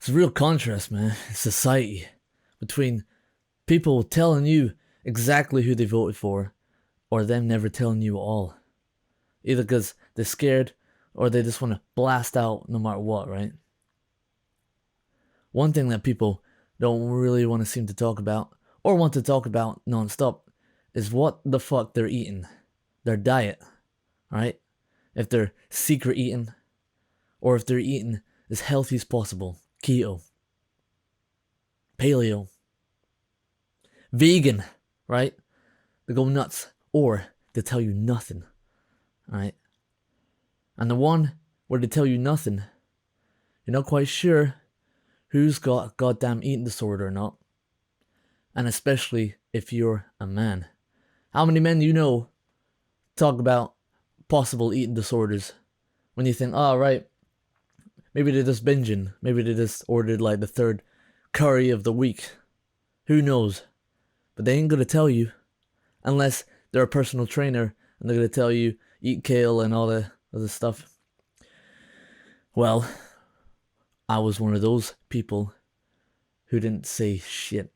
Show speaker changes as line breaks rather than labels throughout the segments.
It's a real contrast, man, in society between people telling you exactly who they voted for or them never telling you at all. Either because they're scared or they just want to blast out no matter what, right? One thing that people don't really want to seem to talk about or want to talk about non-stop is what the fuck they're eating, their diet, right? If they're secret eating or if they're eating as healthy as possible, keto, paleo, vegan, right? They go nuts or they tell you nothing, right? And the one where they tell you nothing, you're not quite sure who's got a goddamn eating disorder or not. And especially if you're a man. How many men do you know talk about possible eating disorders when you think, oh, right, maybe they're just binging. Maybe they just ordered like the third curry of the week. Who knows? But they ain't gonna tell you unless they're a personal trainer and they're gonna tell you eat kale and all the other stuff. Well, I was one of those people who didn't say shit.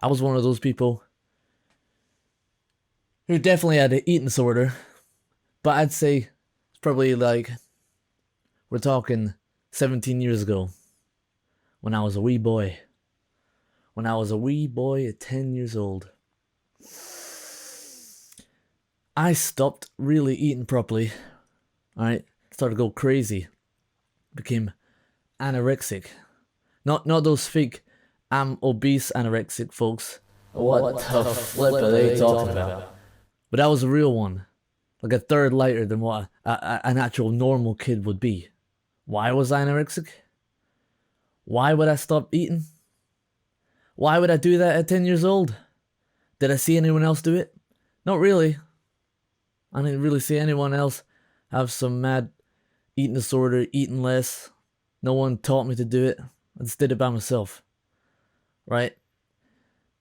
I was one of those people who definitely had an eating disorder, but I'd say it's probably like, we're talking 17 years ago, when I was a wee boy. When I was a wee boy at 10 years old. I stopped really eating properly, alright? Started to go crazy. Became anorexic. Not those fake, I'm obese anorexic folks. What the flip are they talking about? But that was a real one. Like a third lighter than what an actual normal kid would be. Why was I anorexic? Why would I stop eating? Why would I do that at 10 years old? Did I see anyone else do it? Not really. I didn't really see anyone else have some mad eating disorder, eating less. No one taught me to do it. I just did it by myself. Right?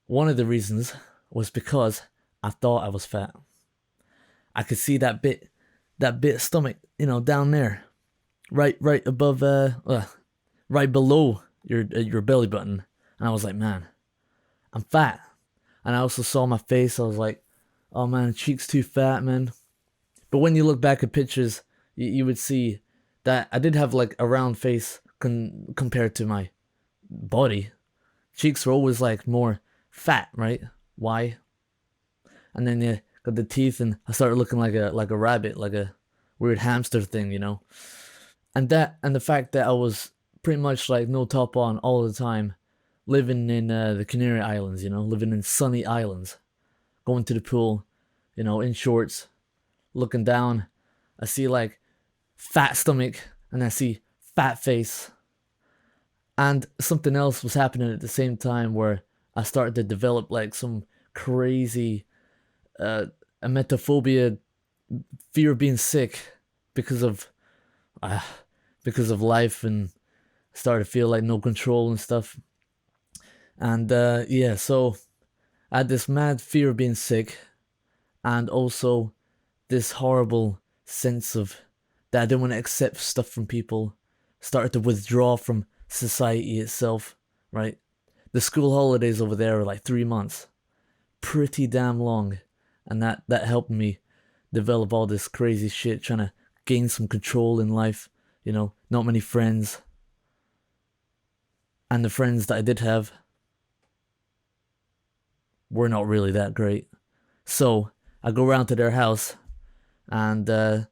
One of the reasons was because I thought I was fat. I could see that bit of stomach, down there. Right above, right below your belly button. And I was like, man, I'm fat. And I also saw my face. I was like, oh man, cheeks too fat, man. But when you look back at pictures, you would see that I did have like a round face compared to my body. Cheeks were always like more fat, right? Why? And then you got the teeth, and I started looking like a rabbit, like a weird hamster thing, And the fact that I was pretty much like no top on all the time, living in the Canary Islands, living in sunny islands, going to the pool, in shorts, looking down, I see like fat stomach and I see fat face. And something else was happening at the same time where I started to develop like some crazy emetophobia, fear of being sick because of life, and started to feel like no control and stuff. And so I had this mad fear of being sick, and also this horrible sense of that I didn't want to accept stuff from people. Started to withdraw from society itself, right? The school holidays over there are like 3 months. Pretty damn long. And that helped me develop all this crazy shit, trying to gain some control in life. Not many friends. And the friends that I did have were not really that great. So I go around to their house, and I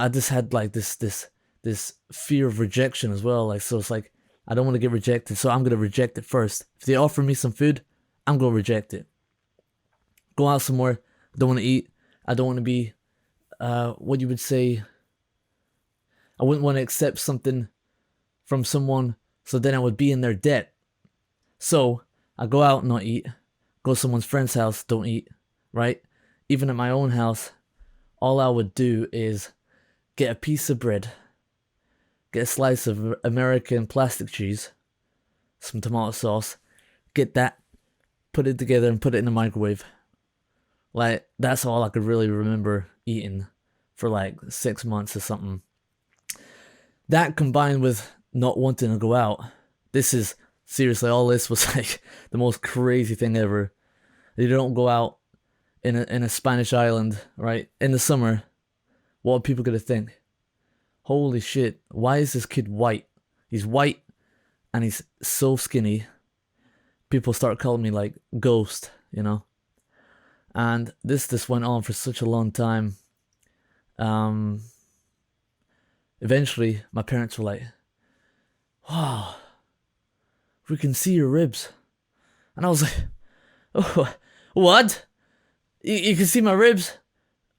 just had like this fear of rejection as well. Like, so it's like, I don't want to get rejected, so I'm gonna reject it first. If they offer me some food, I'm gonna reject it. Go out somewhere, I don't want to eat. I don't want to be, what you would say, I wouldn't want to accept something from someone, so then I would be in their debt. So I go out and not eat. Go to someone's friend's house, don't eat, right? Even at my own house, all I would do is get a piece of bread, get a slice of American plastic cheese, some tomato sauce, get that, put it together and put it in the microwave. Like, that's all I could really remember eating for like 6 months or something. That combined with not wanting to go out. This is seriously, all this was like the most crazy thing ever. You don't go out in a Spanish island, right? In the summer, what are people gonna think? Holy shit, why is this kid white? He's white and he's so skinny. People start calling me like ghost, you know? And this went on for such a long time. Um Eventually my parents were like, wow, we can see your ribs. And I was like, oh, what? You can see my ribs?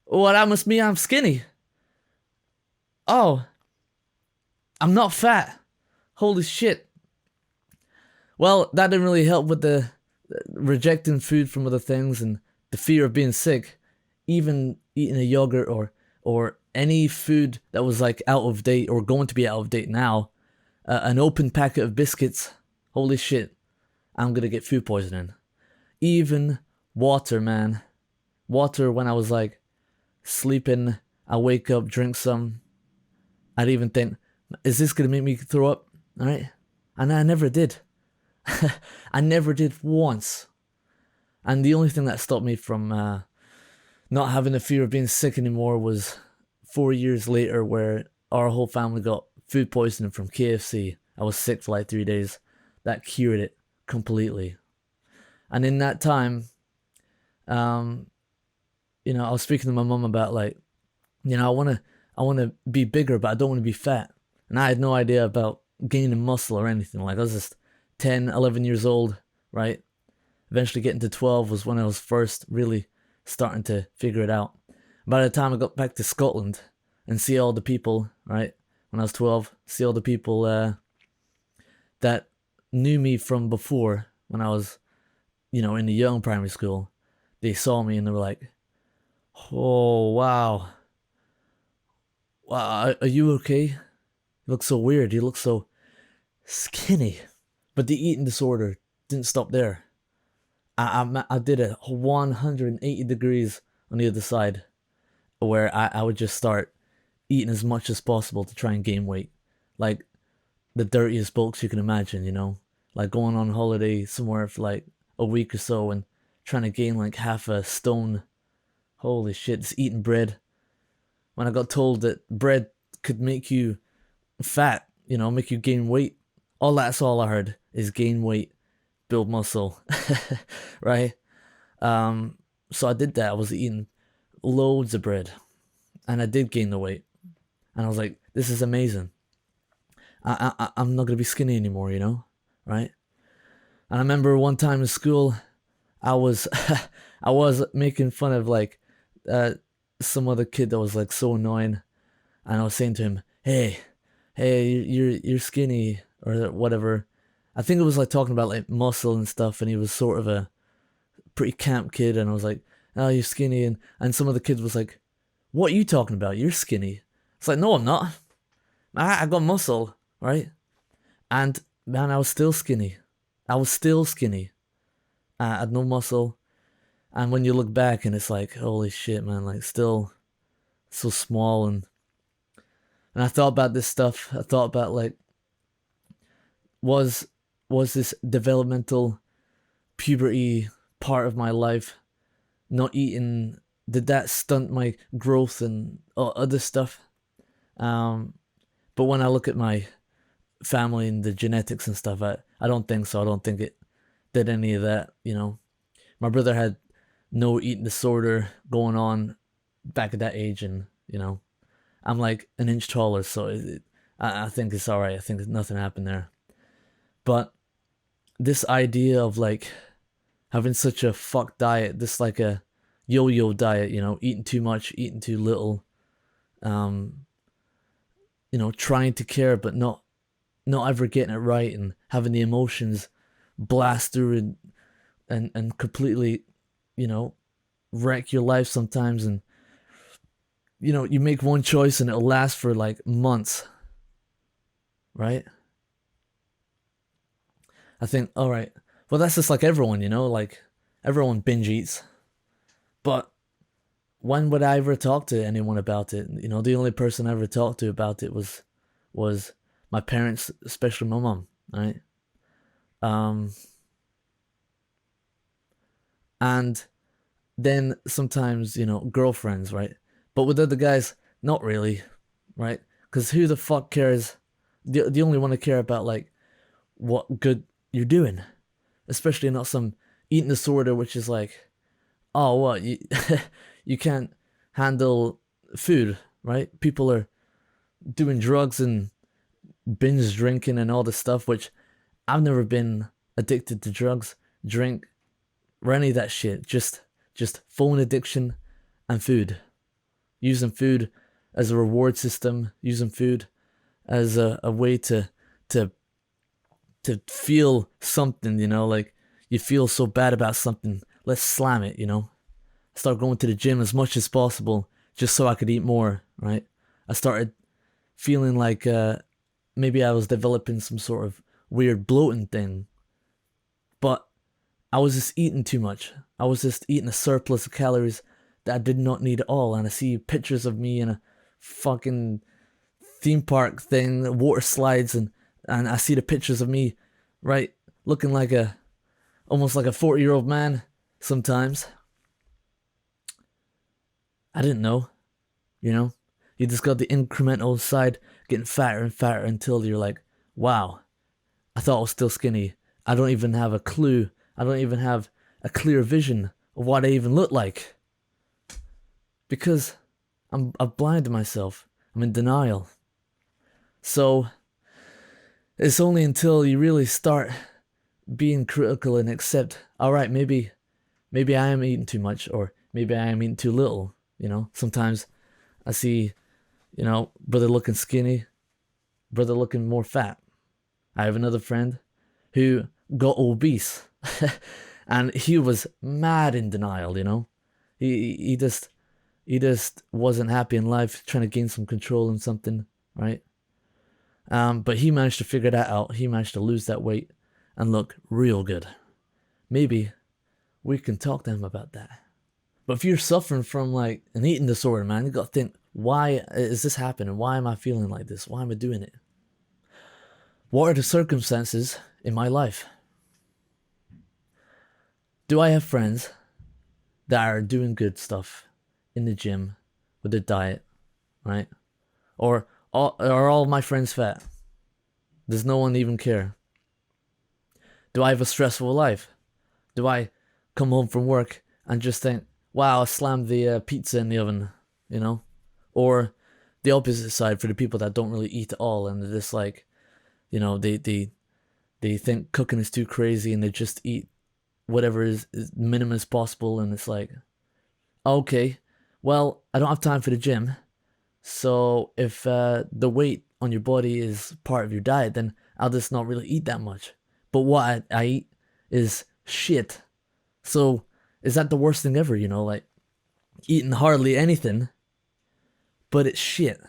Well, that must mean I'm skinny. Oh, I'm not fat. Holy shit. Well, that didn't really help with the rejecting food from other things and the fear of being sick. Even eating a yogurt or any food that was like out of date or going to be out of date now, an open packet of biscuits. Holy shit, I'm gonna get food poisoning. Even water, man. Water when I was like sleeping, I wake up, drink some. I'd even think, is this gonna make me throw up? Alright? And I never did. I never did once. And the only thing that stopped me from not having the fear of being sick anymore was 4 years later, where our whole family got food poisoning from KFC. I was sick for like 3 days. That cured it completely. And in that time, I was speaking to my mum about like, I wanna be bigger, but I don't want to be fat. And I had no idea about gaining muscle or anything. Like I was just 10, 11 years old, right? Eventually getting to 12 was when I was first really starting to figure it out. By the time I got back to Scotland and see all the people, right, when I was 12, see all the people that knew me from before when I was, in the young primary school, they saw me and they were like, oh, wow. Wow, are you okay? You look so weird. You look so skinny. But the eating disorder didn't stop there. I did a 180 degrees on the other side where I would just start eating as much as possible to try and gain weight. Like the dirtiest bulks you can imagine, Like going on holiday somewhere for like a week or so and trying to gain like half a stone. Holy shit, just eating bread. When I got told that bread could make you fat, make you gain weight, that's all I heard is gain weight, build muscle, right? So I did that. I was eating loads of bread, and I did gain the weight, and I was like, "This is amazing. I'm not gonna be skinny anymore, right?" And I remember one time in school, I was I was making fun of like some other kid that was like so annoying, and I was saying to him, "Hey, you're skinny," or whatever. I think it was like talking about like muscle and stuff, and he was sort of a pretty camp kid, and I was like, "Oh, you're skinny," and some of the kids was like, "What are you talking about? You're skinny." It's like, no, I'm not. I got muscle, right? And man, I was still skinny. I was still skinny. I had no muscle, and when you look back, and it's like, holy shit, man, like still so small, and I thought about this stuff. I thought about like, was this developmental puberty part of my life not eating, did that stunt my growth and other stuff? But when I look at my family and the genetics and stuff, I don't think so. I don't think it did any of that. My brother had no eating disorder going on back at that age, and I'm like an inch taller, so I think it's all right. I think nothing happened there. But this idea of like having such a fucked diet, this like a yo-yo diet, eating too much, eating too little, trying to care but not ever getting it right, and having the emotions blast through and completely, wreck your life sometimes, and you make one choice and it'll last for like months, right? I think, all right, well, that's just like everyone, like everyone binge eats. But when would I ever talk to anyone about it? The only person I ever talked to about it was my parents, especially my mom, right? Um, and then sometimes, girlfriends, right? But with other guys, not really, right? Because who the fuck cares? The only want to care about like what good you're doing, especially not some eating disorder, which is like, oh, what you you can't handle food, right? People are doing drugs and binge drinking and all this stuff, which I've never been addicted to drugs, drink, or any of that shit. Just phone addiction and food. Using food as a reward system, using food as a way to feel something, like you feel so bad about something. Let's slam it. Start going to the gym as much as possible just so I could eat more, right? I started feeling like maybe I was developing some sort of weird bloating thing, but I was just eating too much. I was just eating a surplus of calories that I did not need at all. And I see pictures of me in a fucking theme park thing, water slides, and I see the pictures of me, right, looking like almost like a 40-year-old man sometimes. I didn't know, you know? You just got the incremental side getting fatter and fatter until you're like, wow, I thought I was still skinny. I don't even have a clue. I don't even have a clear vision of what I even look like. Because I've blinded myself. I'm in denial. So it's only until you really start being critical and accept, all right, maybe I am eating too much, or maybe I am eating too little. Sometimes I see, brother looking skinny, brother looking more fat. I have another friend who got obese, and he was mad in denial. He just wasn't happy in life, trying to gain some control in something, right? But he managed to figure that out. He managed to lose that weight and look real good. Maybe we can talk to him about that. But if you're suffering from like an eating disorder, man, you gotta think, why is this happening? Why am I feeling like this? Why am I doing it? What are the circumstances in my life? Do I have friends that are doing good stuff in the gym with their diet, right? Or are all my friends fat? Does no one even care? Do I have a stressful life? Do I come home from work and just think, wow, I slammed the pizza in the oven, Or the opposite side for the people that don't really eat at all and they're just like, they think cooking is too crazy and they just eat whatever is minimum as possible, and it's like, okay, well, I don't have time for the gym, so if the weight on your body is part of your diet, then I'll just not really eat that much. But what I eat is shit. So is that the worst thing ever? Like eating hardly anything, but it's shit.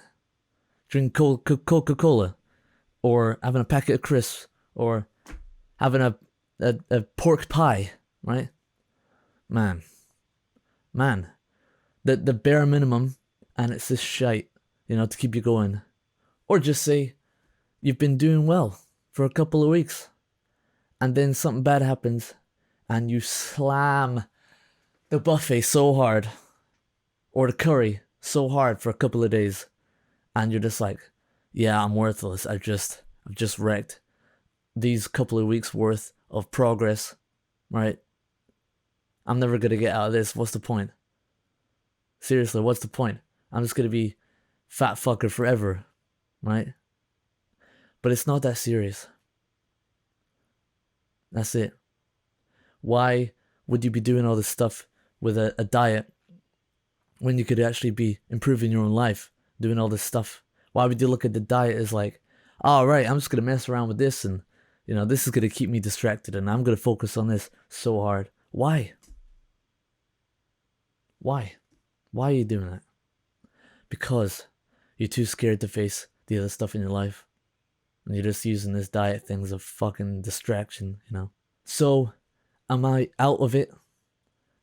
Drink Coca-Cola, or having a packet of crisps, or having a pork pie, right? Man, the bare minimum, and it's this shite, to keep you going. Or just say you've been doing well for a couple of weeks, and then something bad happens, and you slam the buffet so hard, or the curry so hard for a couple of days, and you're just like, yeah, I'm worthless. I've just wrecked these couple of weeks worth of progress, right? I'm never gonna get out of this. What's the point? Seriously, what's the point? I'm just gonna be fat fucker forever, right? But it's not that serious. That's it. Why would you be doing all this stuff with a diet when you could actually be improving your own life, doing all this stuff? Why would you look at the diet as like, all right, I'm just gonna mess around with this, and this is gonna keep me distracted, and I'm gonna focus on this so hard? Why? Why are you doing that? Because you're too scared to face the other stuff in your life, and you're just using this diet thing as a fucking distraction, So, am I out of it?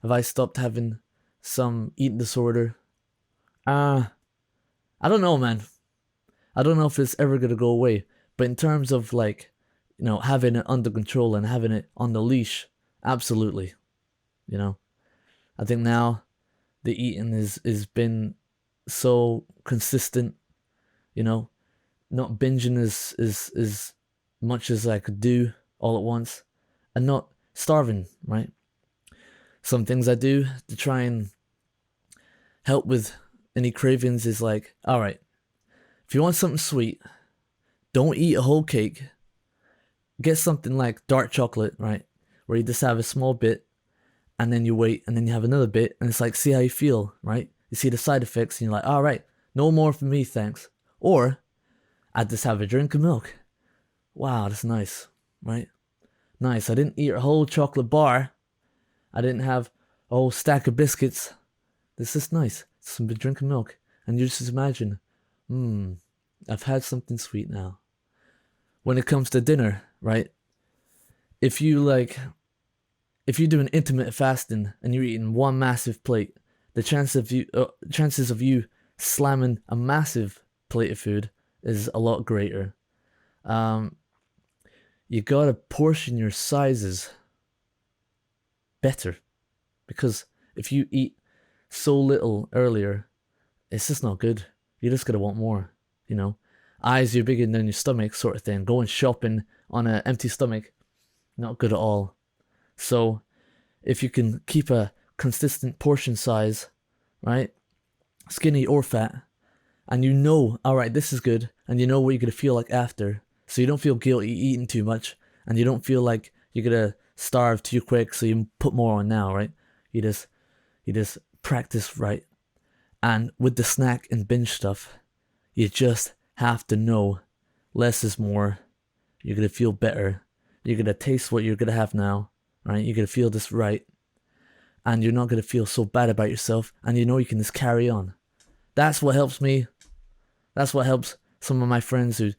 Have I stopped having some eating disorder? I don't know, man. I don't know if it's ever gonna go away, But in terms of like, having it under control and having it on the leash, absolutely. You know, I think now the eating is been so consistent. You know, not binging as much as I could do all at once, and not starving. Right. Some things I do to try and help with any cravings is like, all right, if you want something sweet, don't eat a whole cake. Get something like dark chocolate, right? Where you just have a small bit and then you wait and then you have another bit and it's like, see how you feel, right? You see the side effects and you're like, all right, no more for me, thanks. Or I just have a drink of milk. Wow, that's nice, right? Nice. I didn't eat a whole chocolate bar. I didn't have a whole stack of biscuits. This is nice. Some drink of milk. And you just imagine, I've had something sweet now. When it comes to dinner, right? If you do an intermittent fasting and you're eating one massive plate, the chances of you slamming a massive plate of food is a lot greater. You gotta portion your sizes better, because if you eat so little earlier, it's just not good. You're just gonna want more, Eyes are bigger than your stomach, sort of thing. Going shopping on an empty stomach, not good at all. So, if you can keep a consistent portion size, right, skinny or fat, and all right, this is good, and you know what you're gonna feel like after, so you don't feel guilty eating too much, and you don't feel like you're gonna starve too quick, so you put more on now, right? You just practice right, and with the snack and binge stuff, you just have to know less is more. You're gonna feel better. You're gonna taste what you're gonna have now, right? You're gonna feel this right, and you're not gonna feel so bad about yourself, and you can just carry on. That's what helps me. That's what helps some of my friends who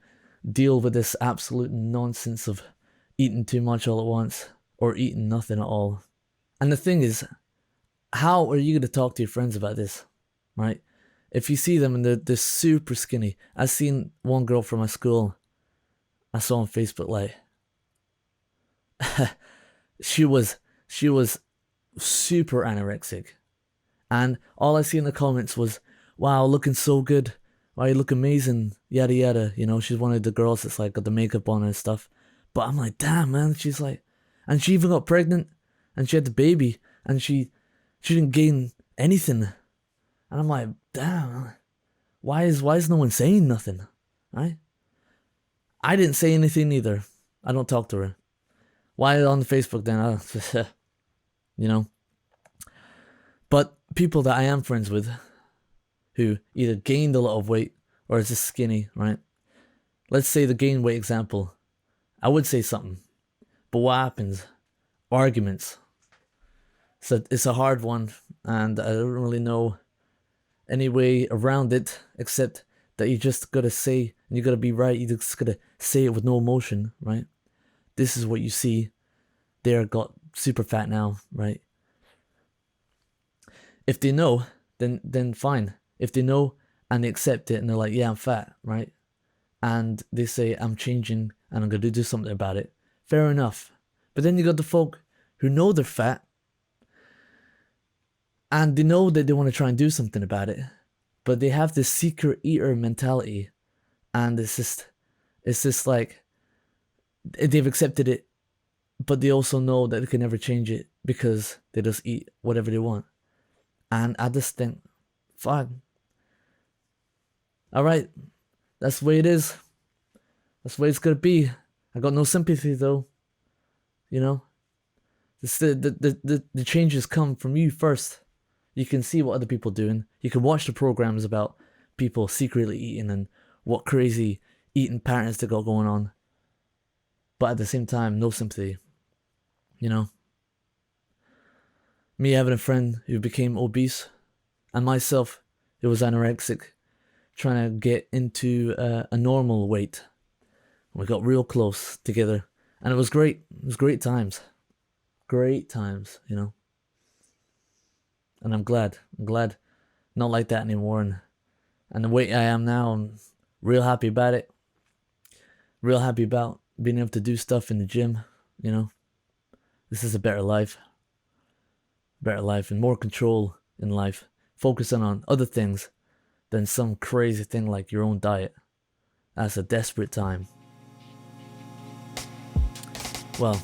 deal with this absolute nonsense of eating too much all at once or eating nothing at all. And the thing is, how are you gonna talk to your friends about this, right? If you see them and they're super skinny. I've seen one girl from my school I saw on Facebook, like, she was super anorexic, and all I see in the comments was, wow, looking so good, wow, you look amazing, yada yada. She's one of the girls that's like got the makeup on and stuff. But I'm like, damn, man. She's like, and she even got pregnant and she had the baby and she didn't gain anything. And I'm like, damn, why is no one saying nothing, right? I didn't say anything either. I don't talk to her. Why on Facebook then? But people that I am friends with, who either gained a lot of weight or is just skinny, right? Let's say the gain weight example. I would say something, but what happens? Arguments. So it's a hard one, and I don't really know any way around it except that you just gotta say, and you gotta be right. You just gotta say it with no emotion, right? This is what you see. They're got super fat now, right? If they know, then fine. If they know and they accept it and they're like, yeah, I'm fat, right? And they say, I'm changing and I'm gonna do something about it. Fair enough. But then you got the folk who know they're fat and they know that they want to try and do something about it, but they have this secret eater mentality, and it's just like they've accepted it, but they also know that they can never change it because they just eat whatever they want. And I just think, fine, all right, that's the way it is. That's the way it's gonna be. I got no sympathy though. The changes come from you first. You can see what other people are doing. You can watch the programs about people secretly eating and what crazy eating patterns they got going on. But at the same time, no sympathy. Me having a friend who became obese, and myself who was anorexic, trying to get into a normal weight. We got real close together, and it was great. It was great times. Great times, And I'm glad. Not like that anymore. And the weight I am now, I'm real happy about it. real happy about being able to do stuff in the gym, you know. This is a better life and more control in life, focusing on other things than some crazy thing like your own diet. That's a desperate time. Well,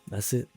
that's it.